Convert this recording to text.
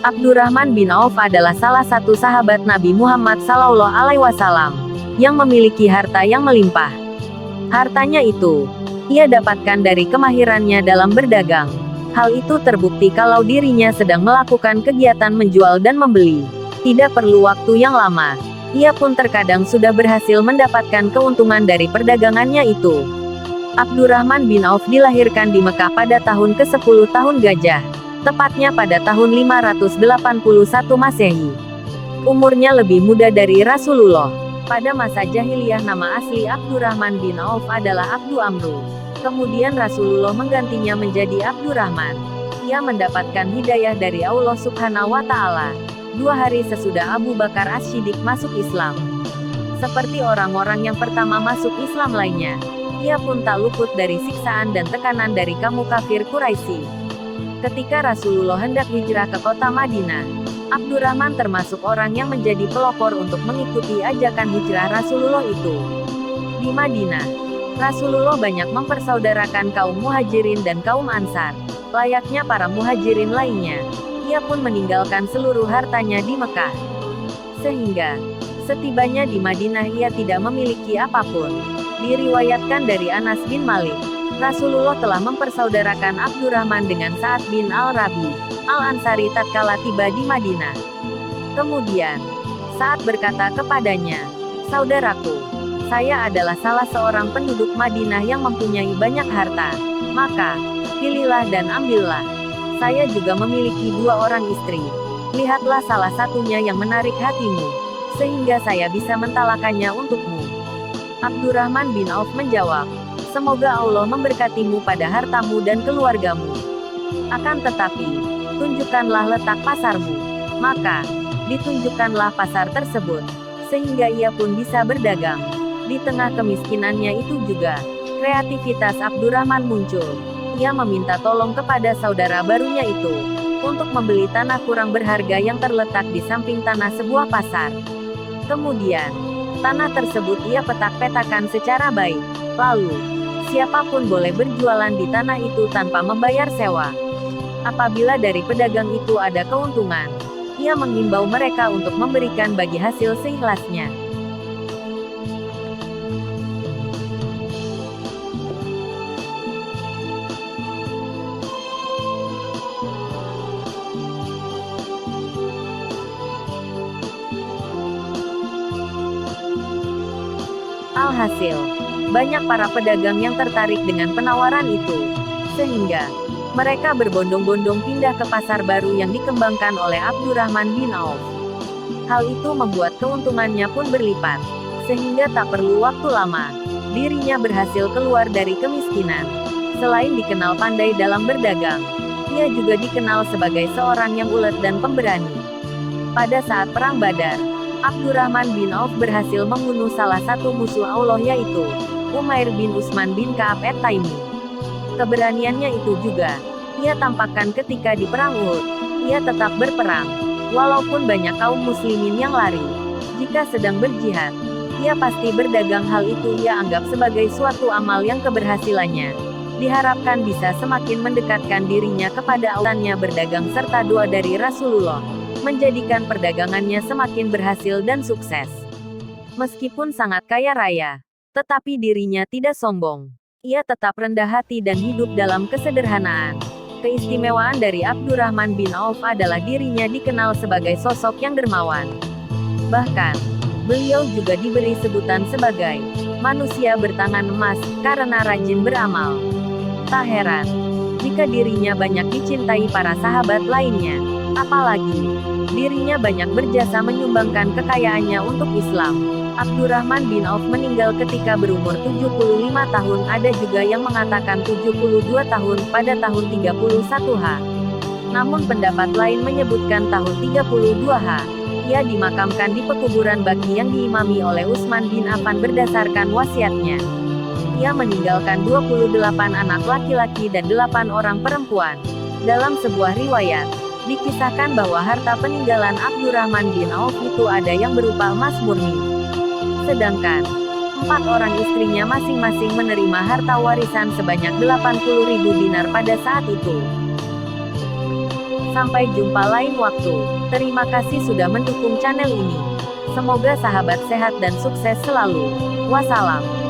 Abdurrahman bin Auf adalah salah satu sahabat Nabi Muhammad SAW yang memiliki harta yang melimpah. Hartanya itu ia dapatkan dari kemahirannya dalam berdagang. Hal itu terbukti kalau dirinya sedang melakukan kegiatan menjual dan membeli. Tidak perlu waktu yang lama, ia pun terkadang sudah berhasil mendapatkan keuntungan dari perdagangannya itu. Abdurrahman bin Auf dilahirkan di Mekah pada tahun ke-10 tahun Gajah, tepatnya pada tahun 581 Masehi. Umurnya lebih muda dari Rasulullah. Pada masa jahiliyah nama asli Abdurrahman bin Auf adalah Abdu Amru. Kemudian Rasulullah menggantinya menjadi Abdurrahman. Ia mendapatkan hidayah dari Allah Subhanahu wa Ta'ala 2 hari sesudah Abu Bakar As-Siddiq masuk Islam. Seperti orang-orang yang pertama masuk Islam lainnya, ia pun tak luput dari siksaan dan tekanan dari kaum kafir Quraisy. Ketika Rasulullah hendak hijrah ke kota Madinah, Abdurrahman termasuk orang yang menjadi pelopor untuk mengikuti ajakan hijrah Rasulullah itu. Di Madinah, Rasulullah banyak mempersaudarakan kaum muhajirin dan kaum ansar. Layaknya para muhajirin lainnya, ia pun meninggalkan seluruh hartanya di Mekah. Sehingga, setibanya di Madinah ia tidak memiliki apapun. Diriwayatkan dari Anas bin Malik, Rasulullah telah mempersaudarakan Abdurrahman dengan Sa'ad bin Al-Rabi, Al-Ansari tatkala tiba di Madinah. Kemudian, Sa'ad berkata kepadanya, "Saudaraku, saya adalah salah seorang penduduk Madinah yang mempunyai banyak harta. Maka, pilihlah dan ambillah. Saya juga memiliki 2 orang istri. Lihatlah salah satunya yang menarik hatimu, sehingga saya bisa mentalakannya untukmu." Abdurrahman bin Auf menjawab, "Semoga Allah memberkatimu pada hartamu dan keluargamu. Akan tetapi, tunjukkanlah letak pasarmu." Maka, ditunjukkanlah pasar tersebut, sehingga ia pun bisa berdagang. Di tengah kemiskinannya itu juga, kreativitas Abdurrahman muncul. Ia meminta tolong kepada saudara barunya itu, untuk membeli tanah kurang berharga yang terletak di samping tanah sebuah pasar. Kemudian, tanah tersebut ia petak-petakan secara baik. Lalu, siapapun boleh berjualan di tanah itu tanpa membayar sewa. Apabila dari pedagang itu ada keuntungan, ia menghimbau mereka untuk memberikan bagi hasil seikhlasnya. Alhasil, banyak para pedagang yang tertarik dengan penawaran itu, sehingga mereka berbondong-bondong pindah ke pasar baru yang dikembangkan oleh Abdurrahman bin Auf. Hal itu membuat keuntungannya pun berlipat, sehingga tak perlu waktu lama, dirinya berhasil keluar dari kemiskinan. Selain dikenal pandai dalam berdagang, ia juga dikenal sebagai seorang yang ulet dan pemberani. Pada saat Perang Badar, Abdurrahman bin Auf berhasil membunuh salah satu musuh Allah yaitu Umair bin Utsman bin Ka'ab at-Taimi. Keberaniannya itu juga ia tampakkan ketika di Perang Uhud. Ia tetap berperang, walaupun banyak kaum muslimin yang lari. Jika sedang berjihad, ia pasti berdagang. Hal itu ia anggap sebagai suatu amal yang keberhasilannya diharapkan bisa semakin mendekatkan dirinya kepada Allahnya. Berdagang serta doa dari Rasulullah menjadikan perdagangannya semakin berhasil dan sukses. Meskipun sangat kaya raya, tetapi dirinya tidak sombong. Ia tetap rendah hati dan hidup dalam kesederhanaan. Keistimewaan dari Abdurrahman bin Auf adalah dirinya dikenal sebagai sosok yang dermawan. Bahkan, beliau juga diberi sebutan sebagai manusia bertangan emas karena rajin beramal. Tak heran jika dirinya banyak dicintai para sahabat lainnya. Apalagi, dirinya banyak berjasa menyumbangkan kekayaannya untuk Islam. Abdurrahman bin Auf meninggal ketika berumur 75 tahun. Ada juga yang mengatakan 72 tahun pada tahun 31H. Namun pendapat lain menyebutkan tahun 32H. Ia dimakamkan di pekuburan Baqi yang diimami oleh Utsman bin Affan berdasarkan wasiatnya. Ia meninggalkan 28 anak laki-laki dan 8 orang perempuan. Dalam sebuah riwayat, dikisahkan bahwa harta peninggalan Abdurrahman bin Auf itu ada yang berupa emas murni. Sedangkan 4 orang istrinya masing-masing menerima harta warisan sebanyak 80.000 dinar pada saat itu. Sampai jumpa lain waktu. Terima kasih sudah mendukung channel ini. Semoga sahabat sehat dan sukses selalu. Wassalam.